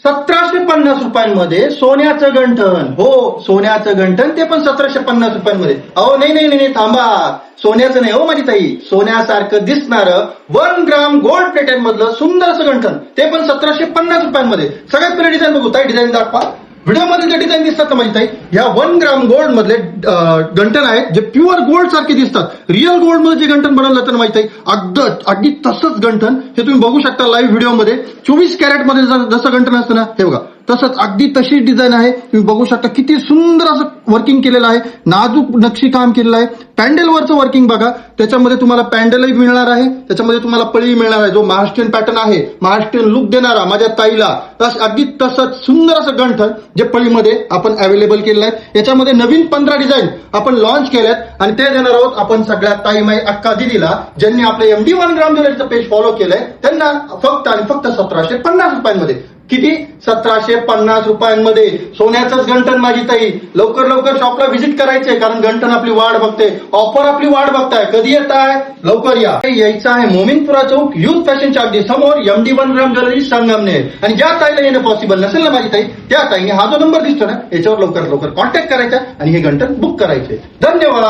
1750 रुपयांमध्ये सोन्याचं गंठन. हो, सोन्याचं गंठन, ते पण 1750 रुपयांमध्ये. अहो नाही नाही नाही, थांबा. सोन्याचं नाही हो माझी ताई, सोन्यासारखं दिसणारं 1 ग्राम गोल्ड प्लेटेड मधलं सुंदर असं गंठन, ते पण 1750 रुपयांमध्ये. सगळ्यात पहिले डिझाईन बघू ताई, डिझाईन दाखवा. व्हिडिओमध्ये जे डिझाईन दिसतात ना माझी ताई, ह्या 1 ग्राम गोल्ड मधले गंठन आहेत, जे प्युअर गोल्ड सारखे दिसतात. रिअल गोल्ड मध्ये जे गंठन बनवलं जातं ना माझी ताई, अगदी तसंच गंठन हे तुम्ही बघू शकता लाईव्ह व्हिडिओमध्ये. 24 कॅरेट मध्ये जसं गंठन असतं ना, हे बघा तसंच अगदी तशीच डिझाईन आहे. तुम्ही बघू शकता किती सुंदर असं वर्किंग केलेलं आहे, नाजूक नक्षीकाम केलेलं आहे. पॅन्डलवरचं वर्किंग बघा, त्याच्यामध्ये तुम्हाला पॅन्डलही मिळणार आहे, त्याच्यामध्ये तुम्हाला पळी मिळणार आहे, जो महाराष्ट्रीयन पॅटर्न आहे, महाराष्ट्रीयन लुक देणारा माझ्या ताईला. अगदी तसंच सुंदर असं गंठन जे पळीमध्ये आपण अवेलेबल केलेलं आहे. याच्यामध्ये नवीन 15 डिझाईन आपण लॉन्च केल्यात आणि ते देणार आहोत आपण सगळ्या ताईमाई अक्का दिदीला, ज्यांनी आपलं MD 1 ग्राम ज्वेलरीचं पेज फॉलो केलंय, त्यांना फक्त आणि फक्त 1750 रुपयांमध्ये. किती? 1750 रुपयांमध्ये सोन्याचंच गंठन माझी ताई. लवकर लवकर शॉपला व्हिजिट करायचंय, कारण गंठन आपली वाट बघते, ऑफर आपली वाट बघताय. कधी येत आहे? लवकर या. यायचं आहे मोमीनपुरा चौक, युथ फॅशनच्या अगदी समोर, MD 1 ग्राम ज्वेलरी संगमनेर. आणि ज्या ताईला येणं पॉसिबल नसेल ना माझी ताई, त्या ताईने हा जो नंबर दिसतो ना, याच्यावर लवकर लवकर कॉन्टॅक्ट करायचा आणि हे गंठन बुक करायचे. धन्यवाद.